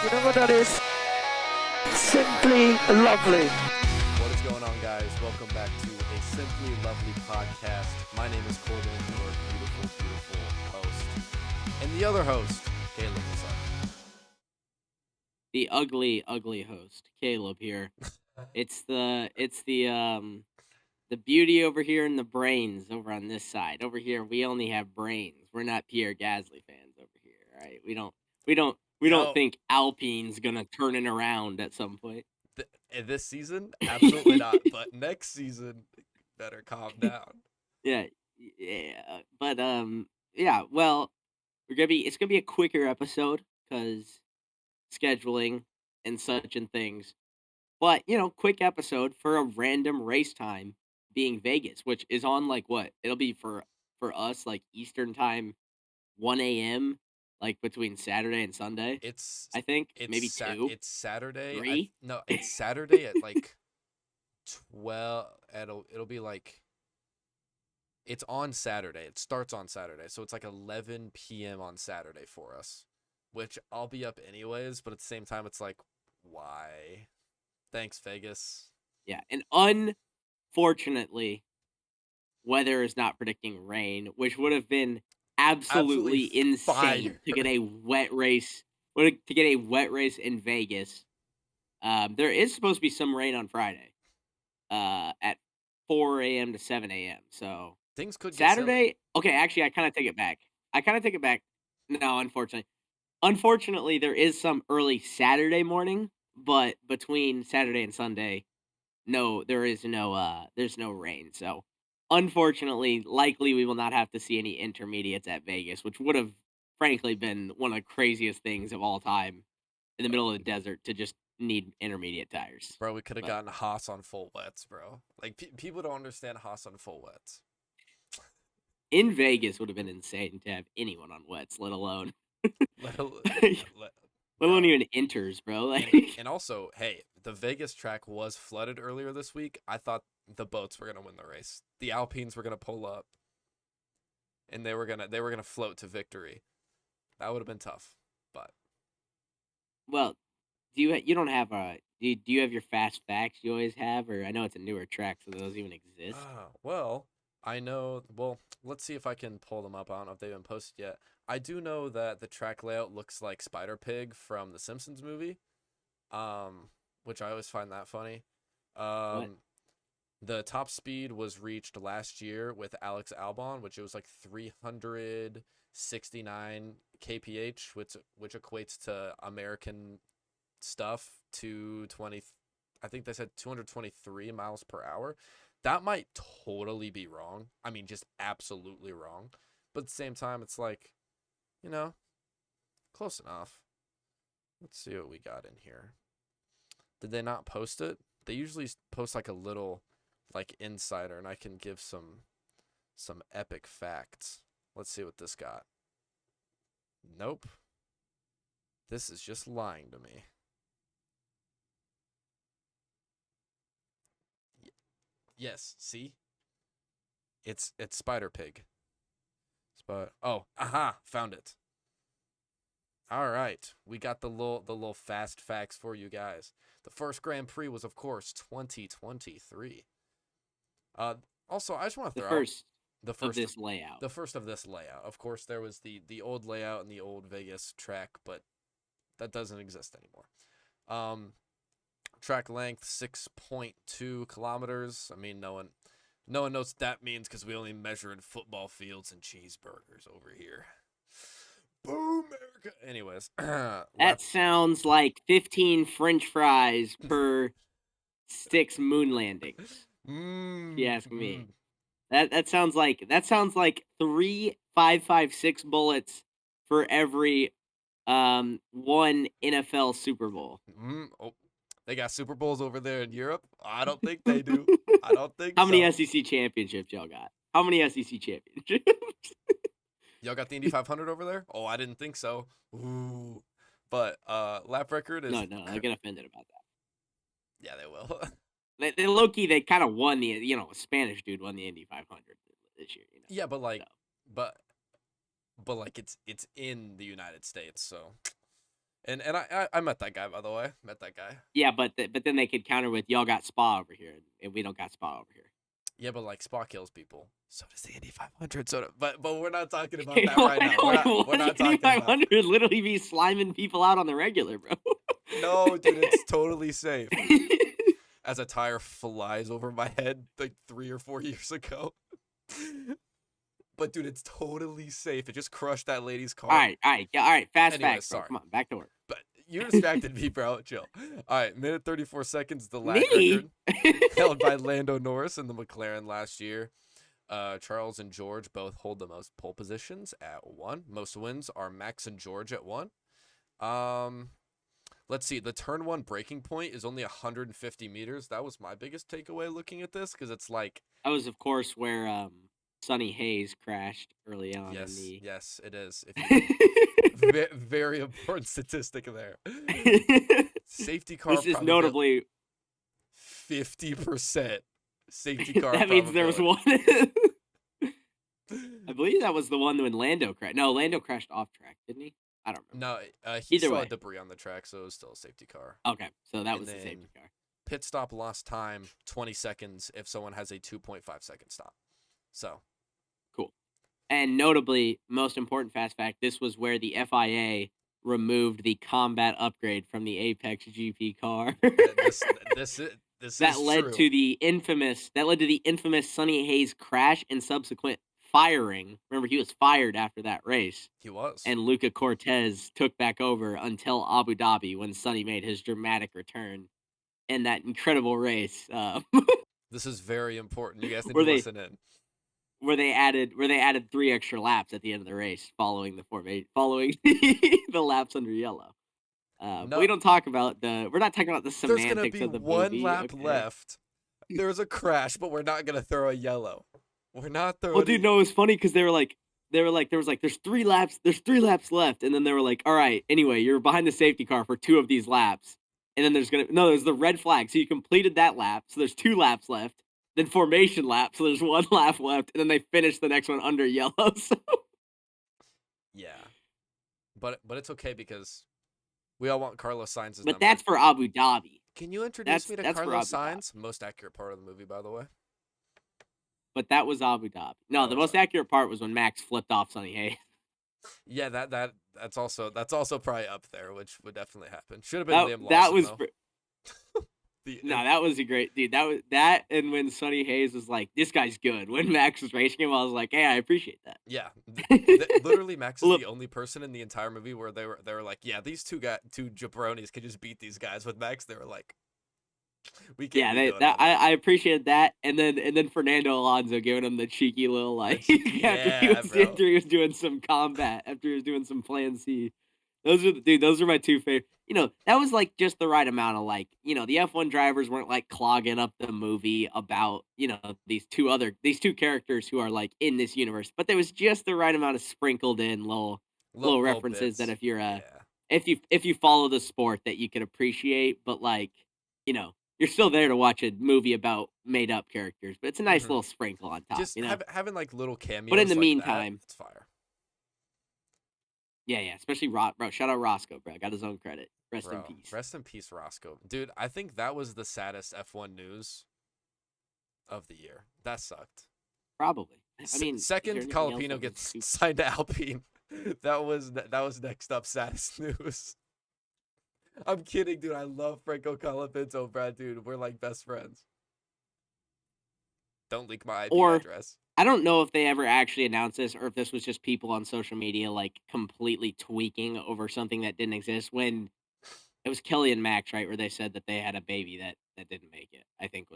You know what that is? Simply lovely. What is going on, guys? Welcome back to a Simply Lovely podcast. My name is Corbin, your beautiful, beautiful host. And the other host, Caleb, what's up? The ugly, ugly host, Caleb here. It's the beauty over here and the brains over on this side. Over here, we only have brains. We're not Pierre Gasly fans over here, right? We don't think Alpine's gonna turn it around at some point. This season, absolutely not. But next season, better calm down. Yeah. But yeah. Well, it's gonna be a quicker episode because scheduling and such and things. But quick episode for a random race time being Vegas, which is on like what? It'll be for us like Eastern time, 1 a.m. like between Saturday and Sunday. I think maybe 2. It's Saturday. 3? No, it's Saturday at like 12. It'll be like. It's on Saturday. It starts on Saturday, so it's like 11 p.m. on Saturday for us, which I'll be up anyways. But at the same time, it's like, why? Thanks, Vegas. Yeah, and unfortunately, weather is not predicting rain, which would have been absolutely insane fire. to get a wet race. To get a wet race in Vegas. There is supposed to be some rain on Friday, at 4 a.m. to 7 a.m. So Things could get Saturday. silly. Okay, actually, I kind of take it back. No, unfortunately, there is some early Saturday morning, but between Saturday and Sunday, no, there's no rain. So, unfortunately, likely we will not have to see any intermediates at Vegas, which would have, frankly, been one of the craziest things of all time in the middle of the desert to just need intermediate tires. Bro, we could have gotten Haas on full wets, bro. Like, people don't understand Haas on full wets. In Vegas would have been insane to have anyone on wets, let alone even inters, bro. Like, and also, hey, the Vegas track was flooded earlier this week. I thought the boats were gonna win the race. The Alpines were gonna pull up, and they were gonna float to victory. That would have been tough, but well, do you have your fast facts you always have, or I know it's a newer track, so those even exist. Well, I know. Well, let's see if I can pull them up. I don't know if they've been posted yet. I do know that the track layout looks like SPIDERPIG from the Simpsons movie, which I always find that funny. The top speed was reached last year with Alex Albon, which it was like 369 kph, which equates to American stuff, 220. I think they said 223 miles per hour. That might totally be wrong. I mean, just absolutely wrong. But at the same time, it's like, close enough. Let's see what we got in here. Did they not post it? They usually post like a little like insider, and I can give some epic facts. Let's see what this got. Nope. This is just lying to me. Yes, see? It's SPIDERPIG. Found it. All right, we got the little fast facts for you guys. The first Grand Prix was, of course, 2023. Also, I just want to throw out the first of this layout. The first of this layout. Of course, there was the old layout and the old Vegas track, but that doesn't exist anymore. Track length 6.2 kilometers. I mean, no one knows what that means because we only measure in football fields and cheeseburgers over here. Boom, America. Anyways, that sounds like 15 French fries per 6 moon landings. If you ask me, that sounds like 3 5.56 bullets for every one NFL Super Bowl. Oh, they got Super Bowls over there in Europe? I don't think they do. I don't think How many SEC championships y'all got? How many SEC championships? Y'all got the Indy 500 over there? Oh, I didn't think so. Ooh. But lap record is... No, they'll get offended about that. Yeah, they will. They low-key, they kind of won the, a Spanish dude won the Indy 500 this year. Yeah, but like, but like it's in the United States, so And I met that guy, by the way. Met that guy. Yeah, but then they could counter with y'all got Spa over here, and we don't got Spa over here. Yeah, but like Spa kills people. So does the Indy 500. But we're not talking about that right now. We're not talking about. 500 would literally be sliming people out on the regular, bro. No, dude, it's totally safe. As a tire flies over my head like 3 or 4 years ago. But dude, it's totally safe. It just crushed that lady's car. All right. Fast Anyways, facts, bro. sorry. Come on, back to work. But you distracted me, bro. Chill. All right, minute 34 seconds. The lap Me? record held by Lando Norris in the McLaren last year. Charles and George both hold the most pole positions at 1. Most wins are Max and George at 1. Let's see. The turn 1 breaking point is only 150 meters. That was my biggest takeaway looking at this because it's like. That was, of course, where Sonny Hayes crashed early on. Yes, it is. Very important statistic there. Safety car. This is notably 50% safety car. That means there was one. I believe that was the one when Lando crashed. No, Lando crashed off track, didn't he? I don't remember. No, he Either saw way. debris on the track, so it was still a safety car. Okay, so that was the safety car. Pit stop lost time 20 seconds if someone has a 2.5 second stop. So cool. And notably, most important fast fact: this was where the FIA removed the combat upgrade from the Apex GP car. this that led to the infamous Sonny Hayes crash and subsequent firing. Remember, he was fired after that race. He was. And Luca Cortez took back over until Abu Dhabi when Sonny made his dramatic return in that incredible race. This is very important. You guys need to listen in. Where they added 3 extra laps at the end of the race following the laps under yellow. No, we don't talk about we're not talking about the semantics of the movie. There's gonna be 1 lap left. There's a crash, but we're not gonna throw a yellow. We're not throwing. Well, dude, no, it was funny because there was 3 laps. There's 3 laps left, and then they were like, all right, anyway, you're behind the safety car for 2 of these laps, and then there's the red flag. So you completed that lap, so there's 2 laps left. Then formation lap, so there's 1 lap left, and then they finish the next one under yellow. So. Yeah, but it's okay because we all want Carlos Sainz's number. But that's for Abu Dhabi. Can you introduce me to Carlos Sainz? Most accurate part of the movie, by the way. But that was Abu Dhabi. No, the most accurate part was when Max flipped off Sonny Hayes. Yeah, that's also probably up there, which would definitely happen. Should have been Liam Lawson. That was. That was a great dude. That and when Sonny Hayes was like, "This guy's good." When Max was racing him, I was like, "Hey, I appreciate that." Yeah, literally, Max is the only person in the entire movie where they were like, "Yeah, these two jabronis could just beat these guys." With Max, they were like, "We can't." Yeah, I appreciated that, and then Fernando Alonso giving him the cheeky little like after he was doing some combat, after he was doing some Plan C. Those are my 2 favorite. That was like just the right amount of like, the F1 drivers weren't like clogging up the movie about, these two characters who are like in this universe, but there was just the right amount of sprinkled in little references that if you're if you follow the sport that you can appreciate, but like, you're still there to watch a movie about made up characters, but it's a nice little sprinkle on top. Just having like little cameos. But in the meantime, it's fire. Yeah, especially bro. Shout out Roscoe, bro. Got his own credit. Rest in peace. Rest in peace, Roscoe. Dude, I think that was the saddest F1 news of the year. That sucked. Probably. I mean, second, Colapino gets signed to Alpine. That was next up saddest news. I'm kidding, dude. I love Franco Colapinto, Brad. Dude, we're like best friends. Don't leak my IP address. I don't know if they ever actually announced this or if this was just people on social media like completely tweaking over something that didn't exist when it was Kelly and Max, right, where they said that they had a baby that didn't make it. I think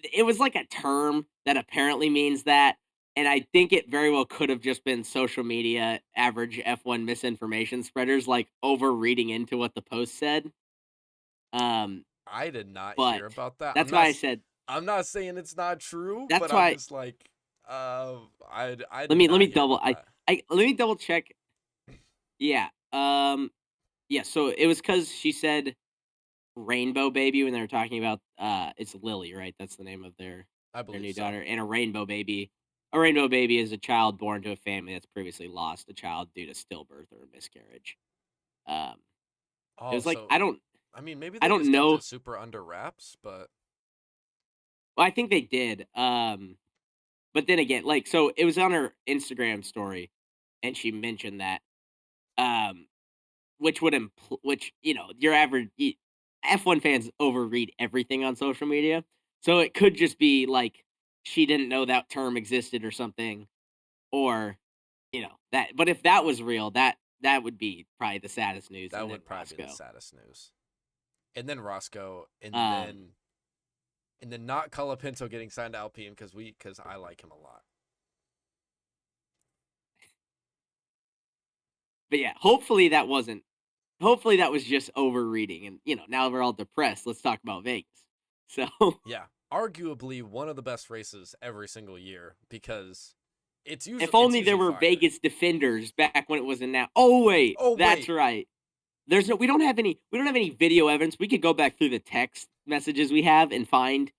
it was like a term that apparently means that, and I think it very well could have just been social media average F1 misinformation spreaders like over reading into what the post said. I did not hear about that. That's why I said I'm not saying it's not true. That's but why I'm just like, let me double check. Yeah. Yeah. So it was because she said rainbow baby when they were talking about it's Lily, right? That's the name of their new daughter, and a rainbow baby. A rainbow baby is a child born to a family that's previously lost a child due to stillbirth or miscarriage. Um, it Oh, was like so I mean, maybe I they don't just kept know. it super under wraps, but Well, I think they did. But then again, like, so it was on her Instagram story, and she mentioned that, um, which would which your average F1 fans overread everything on social media, so it could just be like she didn't know that term existed or something, or that. But if that was real, that would be probably the saddest news, that and then would probably be the Roscoe. saddest news. And then Roscoe, Um, and then not Colapinto getting signed to Alpine because I like him a lot. but yeah, hopefully that wasn't. Hopefully that was just overreading, and now we're all depressed. Let's talk about Vegas. So Yeah, arguably one of the best races every single year because if it's only there usually were fire. Vegas defenders back when it was in now. Oh wait, that's right. We don't have any video evidence. We could go back through the text messages we have and find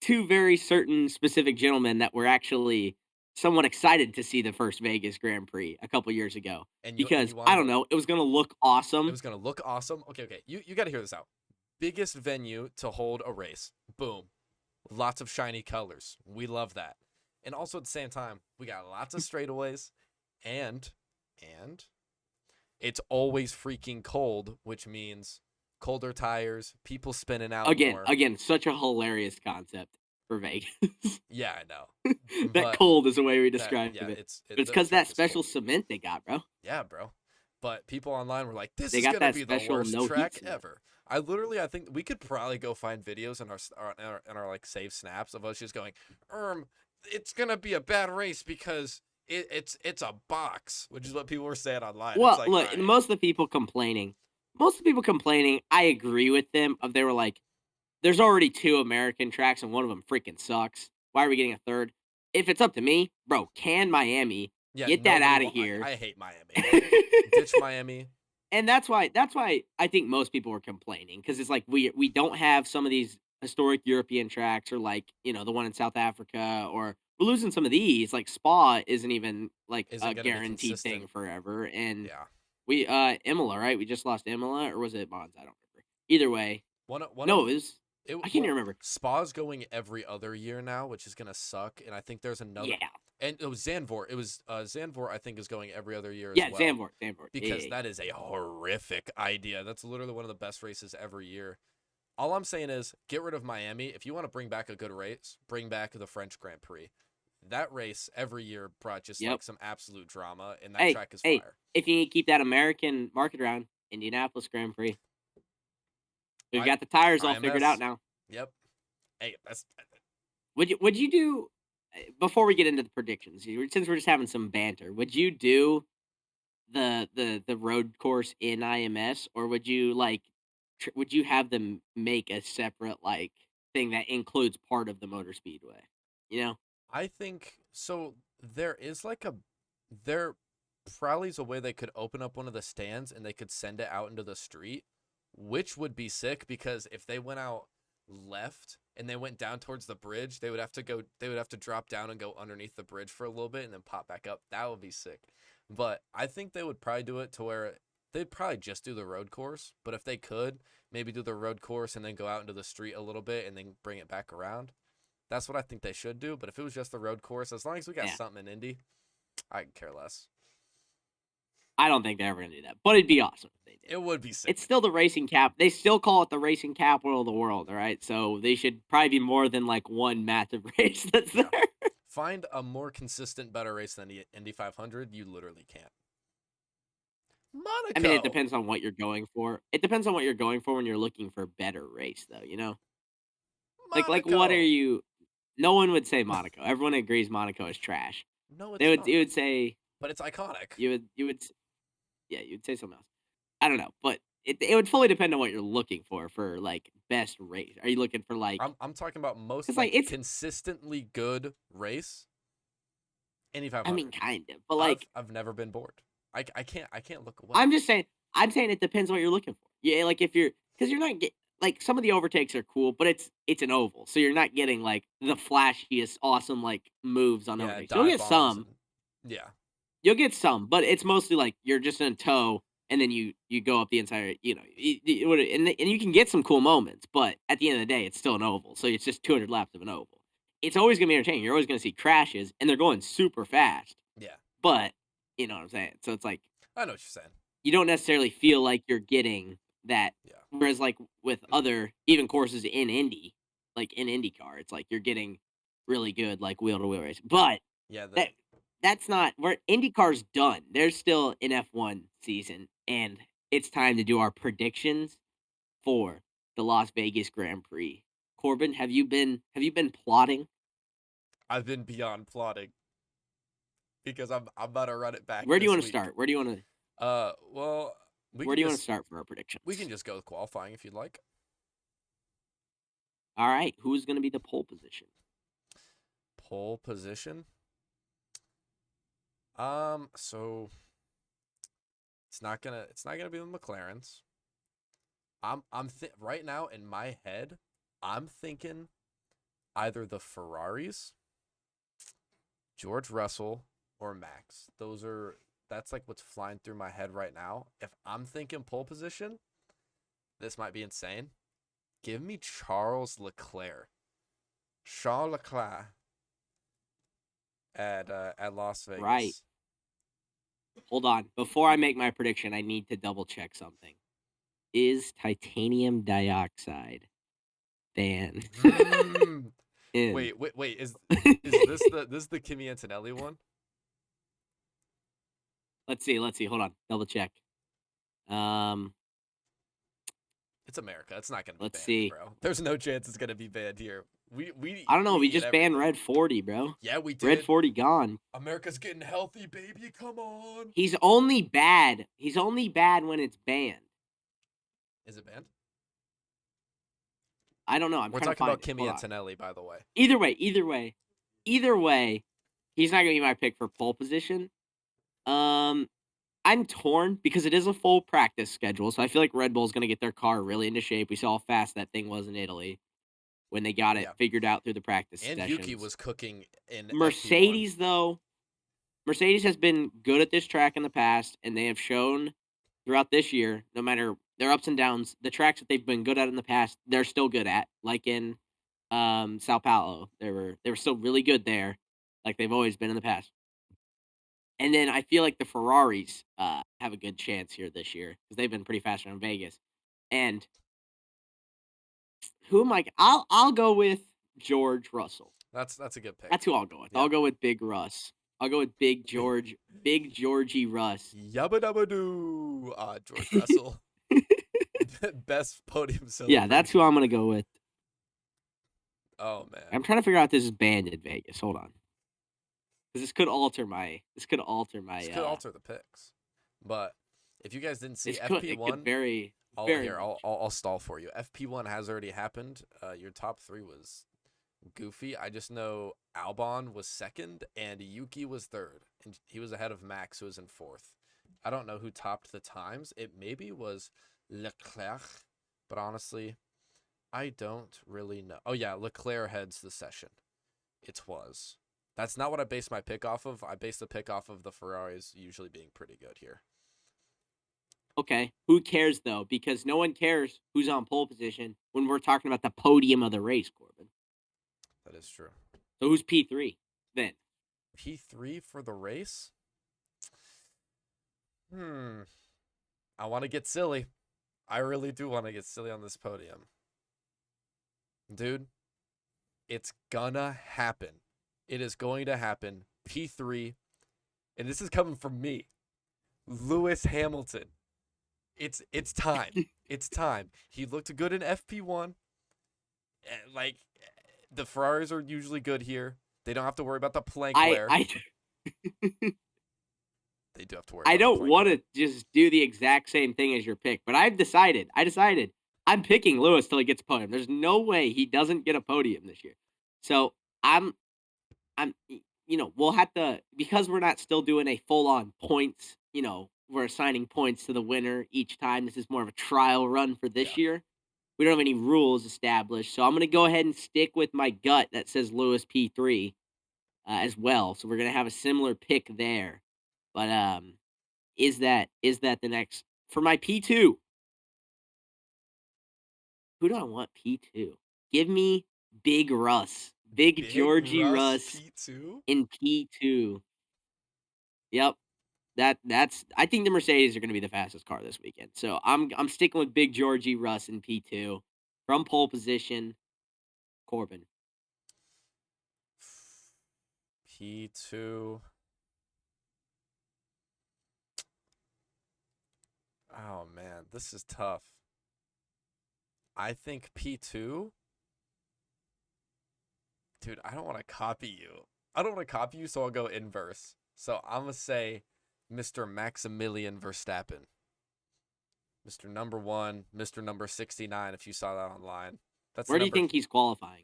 two very certain specific gentlemen that were actually somewhat excited to see the first Vegas Grand Prix a couple years ago. And Because you want I to don't know, know, it was gonna look it awesome. was gonna look awesome. Okay, you got to hear this out. Biggest venue to hold a race. Boom, lots of shiny colors. We love that. And also at the same time, we got lots of straightaways, and it's always freaking cold, which means colder tires, people spinning out more. Again, such a hilarious concept for Vegas. Yeah, I know. That But cold is the way we that describe yeah, it. But it's the because track that is special cold. cement they got, bro. Yeah, bro. But people online were like, "This They is got gonna that be the special worst no heat track cement. ever." I think we could probably go find videos in our like saved snaps of us just going, it's gonna be a bad race because it's a box," which is what people were saying online. It's Well, like, all look, right, most of the people complaining, I agree with them. They were like, "There's already two American tracks, and one of them freaking sucks. Why are we getting a third?" If it's up to me, bro, can Miami yeah, get that nobody out of want. here? I hate Miami. Ditch Miami. And that's why I think most people were complaining, because it's like we don't have some of these historic European tracks, or like the one in South Africa, or we're losing some of these. Like Spa isn't even like a Isn't gonna be guaranteed thing consistent. forever, and Yeah. we Imola, right? We just lost Imola, or was it Monza? I don't remember. Either way, One no, of it was. it I can't even well remember. Spa's going every other year now, which is gonna suck. And I think there's another, Yeah, and it was Zandvoort. It was Zandvoort. I think is going every other year as yeah, well Zandvoort. because Yeah. that is a horrific idea. That's literally one of the best races every year. All I'm saying is get rid of Miami. If you want to bring back a good race, bring back the French Grand Prix. That race every year brought just Yep. like some absolute drama, and that Hey, track is hey, fire. if you keep that American market around, Indianapolis Grand Prix, we've got the tires all figured out IMS. now. Yep. Hey, that's Would you do, before we get into the predictions? Since we're just having some banter, would you do the road course in IMS, or would you would you have them make a separate thing that includes part of the motor speedway? You know? I think so. There is like there probably is a way they could open up one of the stands and they could send it out into the street, which would be sick because if they went out left and they went down towards the bridge, they would have to drop down and go underneath the bridge for a little bit and then pop back up. That would be sick. But I think they would probably do it to where they'd probably just do the road course, but if they could, maybe do the road course and then go out into the street a little bit and then bring it back around. That's what I think they should do. But if it was just the road course, as long as we got Yeah. something in Indy, I could care less. I don't think they're ever gonna do that, but it'd be awesome if they did. It would be sick. It's still the racing cap. They still call it the racing capital of the world, all right? So they should probably be more than one massive race that's there. Yeah. Find a more consistent, better race than the Indy 500. You literally can't. Monaco. I mean, it depends on what you're going for. It depends on what you're going for when you're looking for better race, though. Like what are Monaco. you? No one would say Monaco. Everyone agrees Monaco is trash. No, it's They would. not. You would say. But it's iconic. You would. Yeah, you'd say something else. I don't know, but it would fully depend on what you're looking for best race. Are you looking for I'm talking about most Because like it's. consistently good race. Indy I 500. mean, kind of, but I've never been bored. I can't look away. I'm just saying. I'm saying it depends on what you're looking for. Yeah, like if you're, because you're not get like some of the overtakes are cool, but it's an oval, so you're not getting like the flashiest, awesome like moves on Yeah, overtakes. You'll dive get bombs some, and yeah. you'll get some, but it's mostly like you're just in a tow, and then you go up the inside. And you can get some cool moments, but at the end of the day, it's still an oval, so it's just 200 laps of an oval. It's always gonna be entertaining. You're always gonna see crashes, and they're going super fast. Yeah. But you know what I'm saying. So it's like I know what you're saying. you don't necessarily feel like you're getting that. Yeah. Whereas like with other even courses in Indy, like in IndyCar, it's like you're getting really good like wheel to wheel race. But Yeah, that's not where IndyCar's done. There's still an F1 season, and it's time to do our predictions for the Las Vegas Grand Prix. Corbin, have you been plotting? I've been beyond plotting because I'm about to run it back. Where do you this want to week. start? Where do you want to Well, where do you want to start for our predictions? We can just go with qualifying if you'd like. All right, who's going to be the pole position? Pole position. So it's not gonna be the McLarens. Right now in my head, I'm thinking either the Ferraris, George Russell, or Max. That's like what's flying through my head right now. If I'm thinking pole position, this might be insane. Give me Charles Leclerc. Charles Leclerc at Las Vegas. Right. Hold on. Before I make my prediction, I need to double check something. Is titanium dioxide banned? Wait. Is this the Kimi Antonelli one? Let's see. Hold on. Double check. It's America. It's not gonna be Let's banned, see. bro. There's no chance it's gonna be banned here. I don't know. We just banned Red 40, bro. Yeah, we did. Red 40 gone. America's getting healthy, baby. Come on. He's only bad when it's banned. Is it banned? I don't know. We're talking about Kimi Antonelli, by the way. Either way, he's not gonna be my pick for pole position. I'm torn because it is a full practice schedule, so I feel like Red Bull's gonna get their car really into shape. We saw how fast that thing was in Italy when they got it figured out through the practice and sessions. Yuki was cooking in Mercedes FP1. though. Mercedes has been good at this track in the past, and they have shown throughout this year, no matter their ups and downs, the tracks that they've been good at in the past, they're still good at. Like in Sao Paulo, they were still really good there, like they've always been in the past. And then I feel like the Ferraris have a good chance here this year because they've been pretty fast around Vegas. And who am I? I'll go with George Russell. That's a good pick. That's who I'll go with. Yeah. I'll go with Big Russ. I'll go with Big George, Big Georgie Russ. Yabba dabba doo. George Russell. Best podium celebration. Yeah, that's who I'm gonna go with. Oh man, I'm trying to figure out if this is banned in Vegas. Hold on, because this could alter the picks. But if you guys didn't see FP1, I'll stall for you. FP1 has already happened. Your top three was goofy. I just know Albon was second and Yuki was third, and he was ahead of Max, who was in fourth. I don't know who topped the times. It maybe was Leclerc, but honestly, I don't really know. Oh yeah, Leclerc heads the session. It was. That's not what I based my pick off of. I based the pick off of the Ferraris usually being pretty good here. Okay, who cares though? Because no one cares who's on pole position when we're talking about the podium of the race, Corbin. That is true. So who's P3 then? P3 for the race? I want to get silly. I really do want to get silly on this podium. Dude, it's gonna happen. It is going to happen. P3, and this is coming from me, Lewis Hamilton. It's time. It's time. He looked good in FP1. Like, the Ferraris are usually good here. They don't have to worry about the plank wear. They do have to worry. I don't want to just do the exact same thing as your pick, but I decided I'm picking Lewis till he gets a podium. There's no way he doesn't get a podium this year. So I'm we'll have to, because we're not still doing a full on points, we're assigning points to the winner each time. This is more of a trial run for this year. We don't have any rules established. So I'm going to go ahead and stick with my gut that says Lewis P3 as well. So we're going to have a similar pick there. But is that the next for my P2? Who do I want P2? Give me Big Russ. Big Georgie Russ P2 in P2. Yep. That's I think the Mercedes are going to be the fastest car this weekend. So I'm sticking with Big Georgie Russ in P2 from pole position. Corbin. P2. Oh man, this is tough. I think P2. Dude, I don't want to copy you. So I'll go inverse. So I'm going to say Mr. Maximilian Verstappen. Mr. Number 1, Mr. Number 69, if you saw that online. That's Where do you think he's qualifying?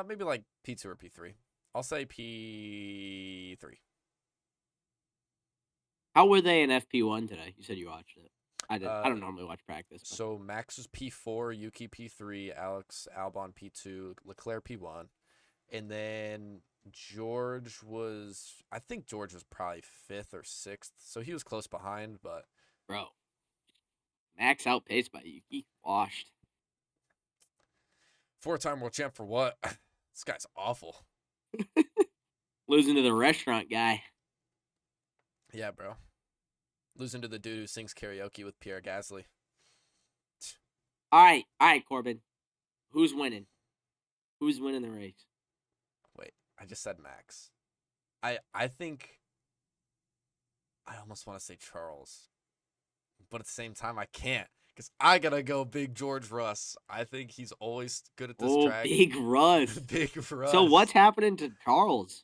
Maybe like P2 or P3. I'll say P3. How were they in FP1 today? You said you watched it. I don't normally watch practice. But. So Max was P4, Yuki P3, Alex Albon P2, Leclerc P1. And then George was probably 5th or 6th. So he was close behind, but. Bro. Max outpaced by Yuki. Washed. 4-time world champ for what? This guy's awful. Losing to the restaurant guy. Yeah, bro. Losing to the dude who sings karaoke with Pierre Gasly. All right, Corbin. Who's winning? Who's winning the race? Wait, I just said Max. I think I almost want to say Charles. But at the same time, I can't. Because I got to go Big George Russ. I think he's always good at this track. Big Russ. Big Russ. So what's happening to Charles?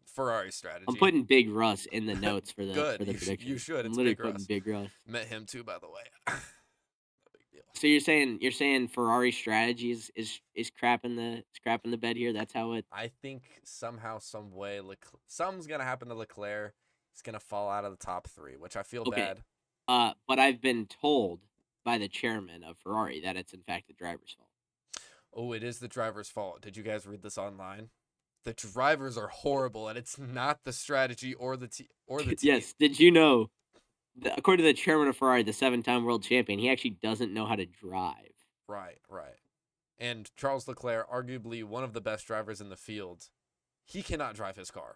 Ferrari strategy. I'm putting Big Russ in the notes for the Good. for the prediction. You should. It's I'm literally Big Russ. putting Big Russ. Met him too, by the way. No big deal. So you're saying Ferrari strategy is crapping the bed here? That's how it. I think somehow, some way, something's gonna happen to Leclerc. He's gonna fall out of the top 3, which I feel bad. But I've been told by the chairman of Ferrari that it's in fact the driver's fault. Oh, it is the driver's fault. Did you guys read this online? The drivers are horrible, and it's not the strategy or the team. Yes. Did you know? According to the chairman of Ferrari, the 7-time world champion, he actually doesn't know how to drive. Right. And Charles Leclerc, arguably one of the best drivers in the field, he cannot drive his car.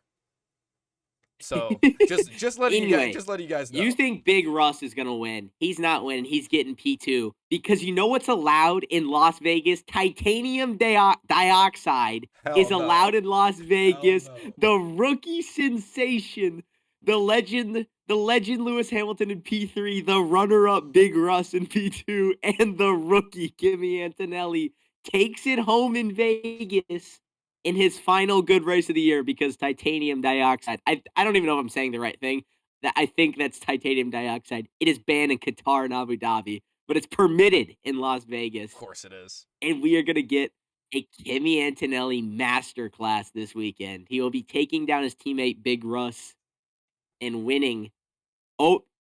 So just letting you guys know. You think Big Russ is gonna win? He's not winning. He's getting P2 because you know what's allowed in Las Vegas? Titanium dioxide is allowed in Las Vegas. No. The rookie sensation, the legend Lewis Hamilton in P3, the runner-up Big Russ in P2, and the rookie Kimi Antonelli takes it home in Vegas in his final good race of the year because titanium dioxide. I don't even know if I'm saying the right thing. I think that's titanium dioxide. It is banned in Qatar and Abu Dhabi, but it's permitted in Las Vegas. Of course it is. And we are going to get a Kimi Antonelli masterclass this weekend. He will be taking down his teammate Big Russ and winning,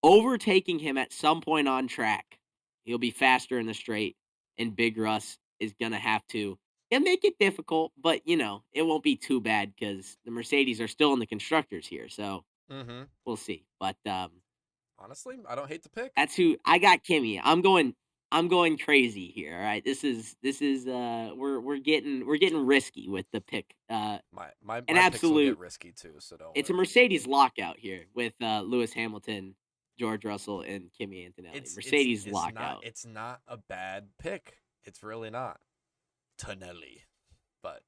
overtaking him at some point on track. He'll be faster in the straight, and Big Russ is going to have to. It'll make it difficult, but, it won't be too bad because the Mercedes are still in the constructors here, so we'll see. But honestly, I don't hate the pick. That's who I got. Kimi. I'm going crazy here. All right, this is we're getting risky with the pick. My an absolute absolute picks will get risky too. So don't. It's a Mercedes lockout here with Lewis Hamilton, George Russell, and Kimi Antonelli. Mercedes lockout. It's not a bad pick. It's really not. Tonelli. But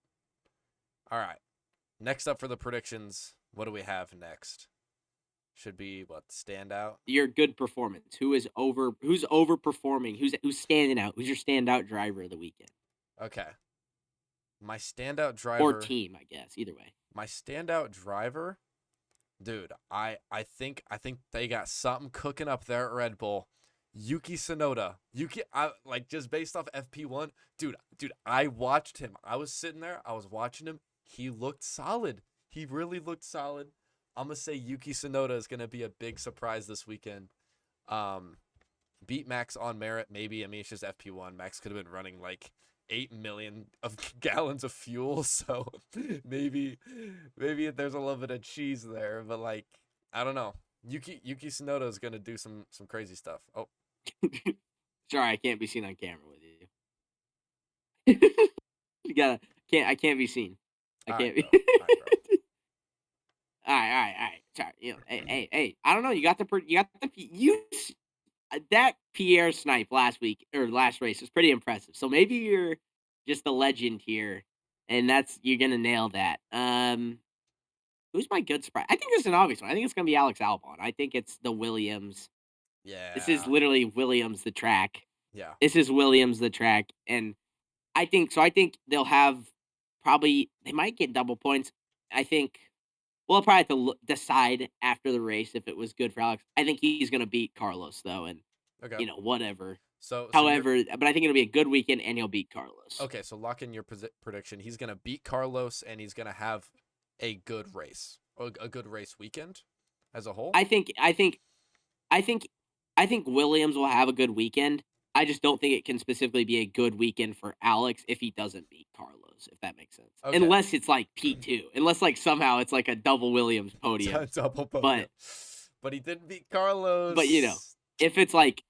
all right. Next up for the predictions, what do we have next? Should be standout? Your good performance. Who's overperforming? Who's standing out? Who's your standout driver of the weekend? Okay. My standout driver or team, I guess. Either way. My standout driver, dude, I think they got something cooking up there at Red Bull. Yuki Tsunoda. Just based off FP1, dude, I watched him. I was sitting there, I was watching him. He looked solid. He really looked solid. I'm gonna say Yuki Tsunoda is gonna be a big surprise this weekend. beat Max on merit, maybe. I mean, it's just FP1. Max could have been running like 8 million of gallons of fuel, so maybe there's a little bit of cheese there, but like I don't know. Yuki Tsunoda is gonna do some crazy stuff. Oh, Sorry, I can't be seen on camera with you. I can't be seen. I can't be. All right, bro. All right. Sorry, hey. I don't know. That Pierre snipe last week or last race was pretty impressive. So maybe you're just a legend here, and you're gonna nail that. Who's my good surprise? I think this is an obvious one. I think it's gonna be Alex Albon. I think it's the Williams. Yeah. This is literally Williams the track. Yeah. This is Williams the track, and I think so. I think they'll have they might get double points. I think we'll probably have to decide after the race if it was good for Alex. I think he's going to beat Carlos though, and Okay. whatever. So however, but I think it'll be a good weekend, and he'll beat Carlos. Okay, so lock in your prediction. He's going to beat Carlos, and he's going to have a good race, or a good race weekend as a whole. I think Williams will have a good weekend. I just don't think it can specifically be a good weekend for Alex if he doesn't beat Carlos, if that makes sense. Okay. Unless it's like P2. Unless like somehow it's like a double Williams podium. Double podium. But he didn't beat Carlos. But if it's like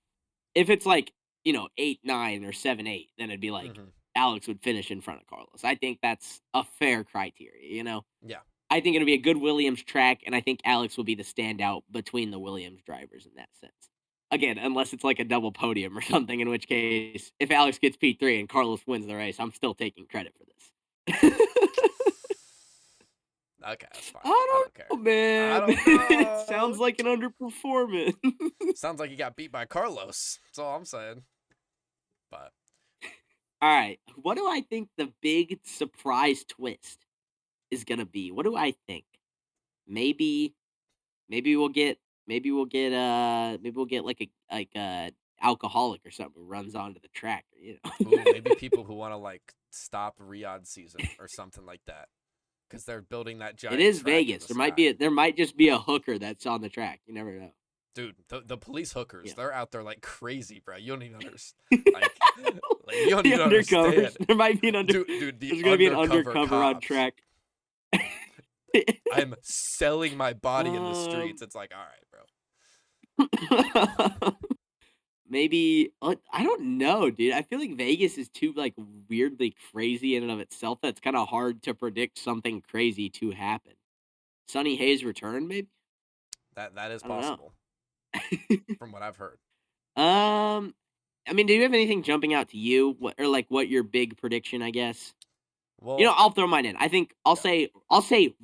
8-9 or 7-8, then it'd be like Alex would finish in front of Carlos. I think that's a fair criteria, Yeah. I think it'll be a good Williams track, and I think Alex will be the standout between the Williams drivers in that sense. Again, unless it's like a double podium or something, in which case, if Alex gets P3 and Carlos wins the race, I'm still taking credit for this. Okay, that's fine. I don't know, man. I don't know. It sounds like an underperformance. Sounds like he got beat by Carlos. That's all I'm saying. But all right, what do I think the big surprise twist is gonna be? What do I think? Maybe we'll get like a alcoholic or something who runs onto the track. Ooh, maybe people who want to like stop Riyadh season or something like that, because they're building that giant. It is Vegas. There might just be a hooker that's on the track. You never know. Dude, the police hookers, they're out there like crazy, bro. You don't even understand. Like you don't even understand. There might be an undercover. Dude, there's gonna be an undercover on track. I'm selling my body in the streets. It's like, all right, bro. Maybe I don't know, dude. I feel like Vegas is too like weirdly crazy in and of itself. That's kind of hard to predict something crazy to happen. Sonny Hayes' return, maybe. That is possible. From what I've heard. I mean, do you have anything jumping out to you, what your big prediction? I guess. Well, I'll throw mine in. I think I'll say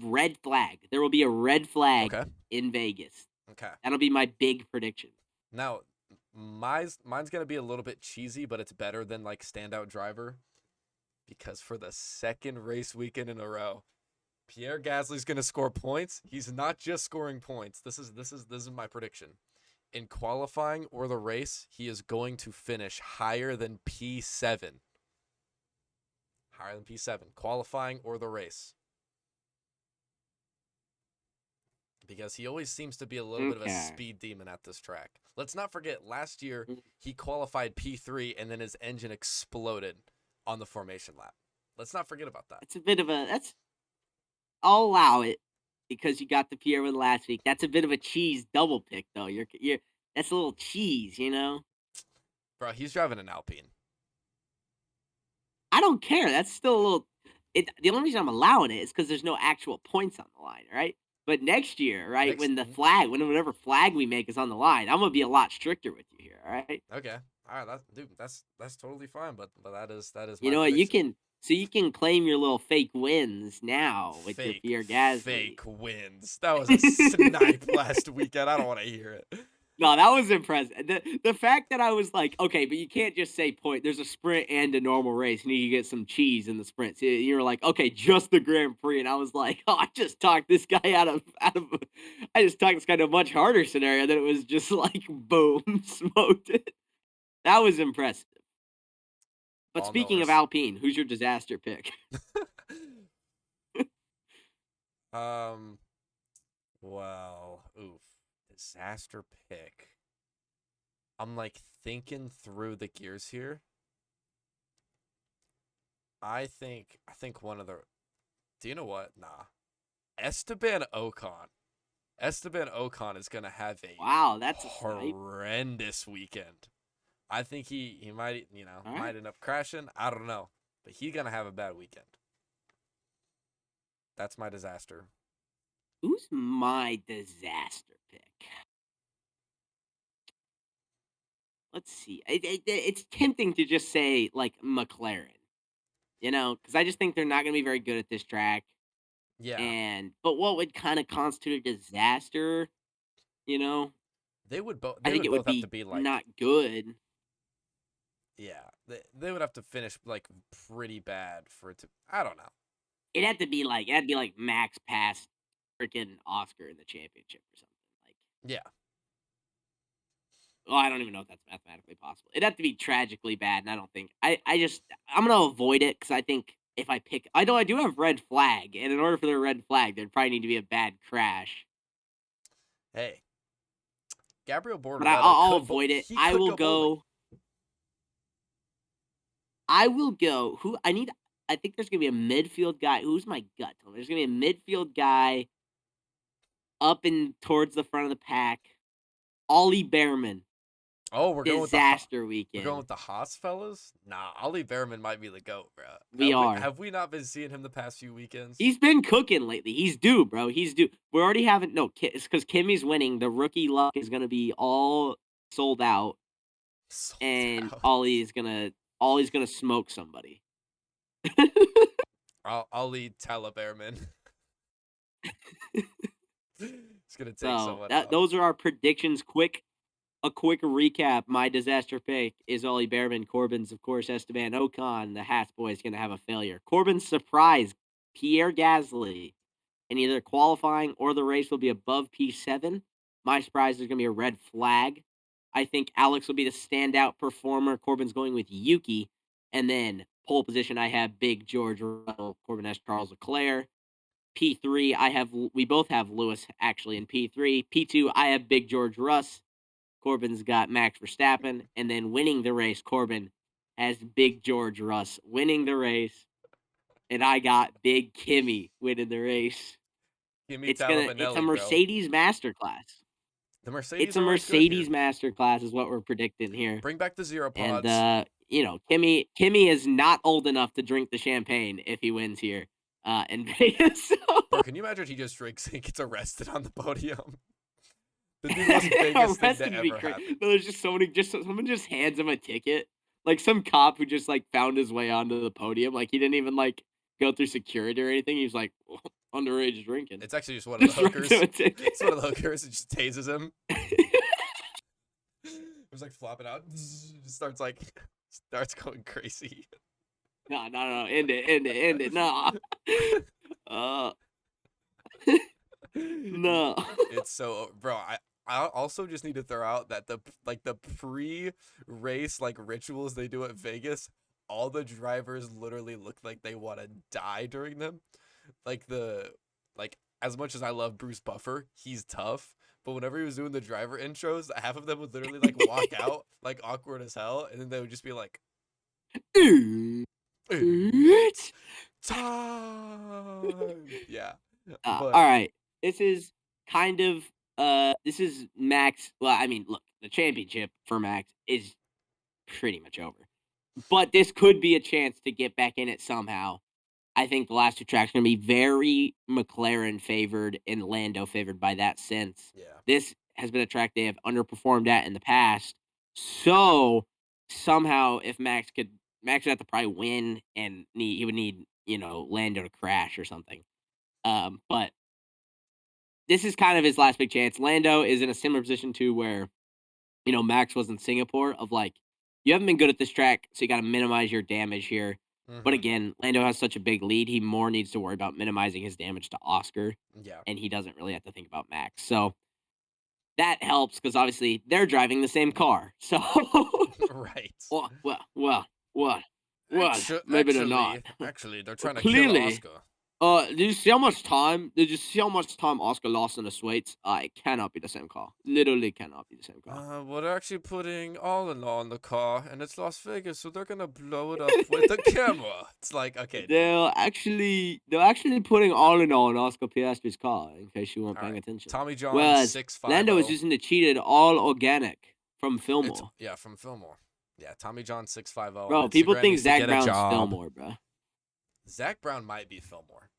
red flag. There will be a red flag in Vegas. Okay. That'll be my big prediction. Now, mine's gonna be a little bit cheesy, but it's better than like standout driver, because for the second race weekend in a row, Pierre Gasly's gonna score points. He's not just scoring points. This is my prediction. In qualifying or the race, he is going to finish higher than P7. Higher than P7. Qualifying or the race. Because he always seems to be a little bit of a speed demon at this track. Let's not forget, last year, he qualified P3 and then his engine exploded on the formation lap. Let's not forget about that. It's a bit of I'll allow it, because you got the Pierre win last week. That's a bit of a cheese double pick, though. That's a little cheese, Bro, he's driving an Alpine. I don't care. That's still a little. The only reason I'm allowing it is because there's no actual points on the line, right? But next year, right, when whatever flag we make is on the line, I'm gonna be a lot stricter with you here, all right? Okay, all right, that's totally fine. But that is. You know what? You can claim your little fake wins now with your Pierre Gasly. Fake wins. That was a snipe last weekend. I don't want to hear it. No, that was impressive. The fact that I was like, okay, but you can't just say point. There's a sprint and a normal race. You need to get some cheese in the sprint. So you're like, okay, just the Grand Prix. And I was like, I just talked this guy I just talked this guy to a much harder scenario that it was just like, boom, smoked it. That was impressive. But speaking of Alpine, who's your disaster pick? Well, oof. Disaster pick. I'm like thinking through the gears here. I think one of the. Do you know what? Nah. Esteban Ocon. Esteban Ocon is gonna have a Wow, that's a snipe. horrendous weekend. I think he might All might right. end up crashing. I don't know, but he's gonna have a bad weekend. That's my disaster. Who's my disaster pick? Let's see. It's tempting to just say like McLaren, because I just think they're not going to be very good at this track. Yeah, But what would kind of constitute a disaster? You know, they would both. I They think would it would both have be to be like, not good. yeah, they would have to finish like pretty bad for it to. I don't know. It'd be like Max past freaking Oscar in the championship or something. Like, Yeah, well, I don't even know if that's mathematically possible. It'd have to be tragically bad, and I don't think I'm gonna avoid it because I think if I pick, I do have red flag, and in order for the red flag, there'd probably need to be a bad crash. hey, Gabriel But Bortoleto I'll could avoid it. he I could will go bowling. go. I will go. Who I need? I think there's gonna be a midfield guy. Who's my gut? There's gonna be a midfield guy up and towards the front of the pack. Ollie Behrman. Oh, we're going with the Disaster we're going weekend. with the Haas fellas. Nah, Ollie Behrman might be the goat, bro. We are. Have we not been seeing him the past few weekends? He's been cooking lately. He's due, bro. He's due. We're already having it's because Kimmy's winning. The rookie luck is gonna be all sold out, Sold and out. Ollie's gonna smoke somebody. I'll lead Tyler Behrman. He's gonna take So someone out. those are our predictions. A quick recap. My disaster pick is Ollie Behrman. Corbin's, of course, Esteban Ocon. The Hats boy is going to have a failure. Corbin's surprise, Pierre Gasly. In either qualifying or the race will be above P7. My surprise is going to be a red flag. I think Alex will be the standout performer. Corbin's going with Yuki. And then pole position, I have Big George Russell. Corbin has Charles Leclerc. P3, we both have Lewis actually in P3. P2, I have Big George Russ. Corbin's got Max Verstappen, and then winning the race, Corbin has Big George Russ winning the race, and I got Big Kimmy winning the race. Gimme It's Talamanelli, a Mercedes masterclass. The Mercedes It's a are always good here. Mercedes masterclass is what we're predicting here. Bring back the zero pods. And Kimmy is not old enough to drink the champagne if he wins here in Vegas. Bro, can you imagine if he just drinks and gets arrested on the podium? The most biggest thing to ever happen. No, there's just someone just hands him a ticket. Like some cop who just like found his way onto the podium. Like he didn't even like go through security or anything. He was like underage drinking. It's actually just one of the hookers. It's one of the hookers. It just tases him. It was like flopping out. Just starts going crazy. No. End it. No. No. It's so, bro. I also just need to throw out that the pre-race like rituals they do at Vegas, all the drivers literally look like they want to die during them. Like as much as I love Bruce Buffer, he's tough. But whenever he was doing the driver intros, half of them would literally like walk out like awkward as hell, and then they would just be like, "It's time." Yeah. All right. This is kind of this is Max. Well, I mean, look, the championship for Max is pretty much over. But this could be a chance to get back in it somehow. I think the last two tracks are going to be very McLaren favored and Lando favored by that sense. Yeah. This has been a track they have underperformed at in the past. So somehow, if Max would have to probably win, and he would need Lando to crash or something. But this is kind of his last big chance. Lando is in a similar position to where, Max was in Singapore of like, you haven't been good at this track, so you got to minimize your damage here. Mm-hmm. But again, Lando has such a big lead. He more needs to worry about minimizing his damage to Oscar. Yeah. And he doesn't really have to think about Max. So that helps because obviously they're driving the same car. So right. Well. Maybe they're not. Actually, they're trying to Clearly. kill Oscar. Did you see how much time? Did you see how much time Oscar lost in the Sweets? It cannot be the same car. Literally cannot be the same car. Well, they're actually putting all in all in the car, and it's Las Vegas, so they're gonna blow it up with the camera. It's like, okay, dude. They're actually putting all in Oscar Piastri's car. In case you weren't All paying right. attention. Tommy John Whereas 650. Lando is using the cheated all organic from Fillmore. Yeah, from Fillmore. Yeah, Tommy John 650. Bro, on people Instagram think needs to Zach get a Brown's job. Fillmore, bro. Zach Brown might be Fillmore.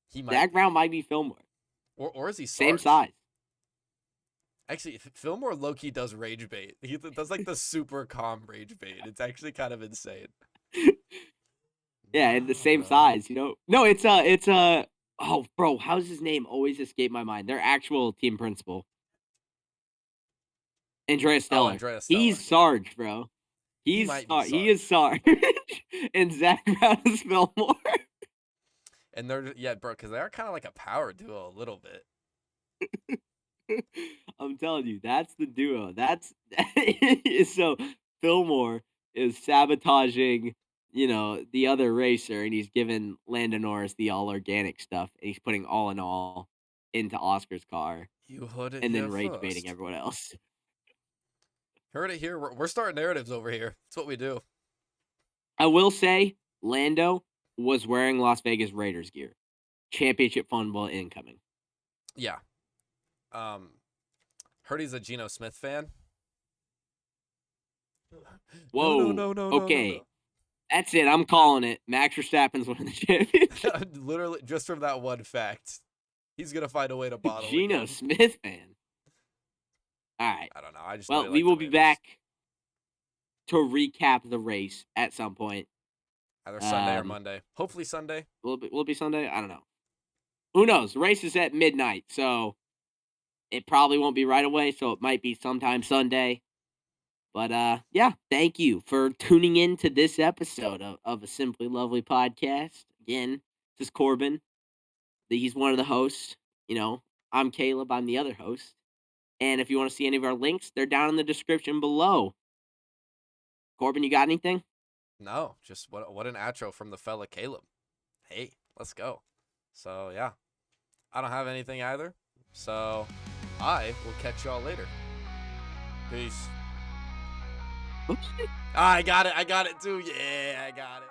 He might. Zach Brown might be Fillmore. Or is he Sarge? Same size. Actually, Fillmore low-key does rage bait. He does like the super calm rage bait. It's actually kind of insane. Yeah, and the same size, you know. No, it's oh, bro, how's his name always escape my mind? Their actual team principal. Andrea Stella. Andrea Stella. He's Sarge, bro. He is Sarge. And Zach Brown is Fillmore. And they're, bro, because they are kind of like a power duo a little bit. I'm telling you, that's the duo. That's so Fillmore is sabotaging, the other racer, and he's giving Lando Norris the all organic stuff, and he's putting all in all into Oscar's car. You heard it and here then rage first. baiting everyone else. Heard it here. We're starting narratives over here. That's what we do. I will say, Lando was wearing Las Vegas Raiders gear. Championship fumble incoming. Yeah. Heard he's a Geno Smith fan. Whoa. No. Okay. That's it. I'm calling it. Max Verstappen's winning the championship. Literally, just from that one fact, he's gonna find a way to bottle. Geno Smith fan. All right. I don't know. I just. Well, really we like will the be Raiders. back to recap the race at some point. Either Sunday or Monday. Hopefully Sunday. Will it be Sunday? I don't know. Who knows? The race is at midnight, so it probably won't be right away. So it might be sometime Sunday. But yeah, thank you for tuning in to this episode of a Simply Lovely podcast. Again, this is Corbin. He's one of the hosts. I'm Caleb. I'm the other host. And if you want to see any of our links, they're down in the description below. Corbin, you got anything? No, just what an outro from the fella Caleb. Hey, let's go. So yeah, I don't have anything either. So I will catch y'all later. Peace. Oops. I got it too. Yeah, I got it.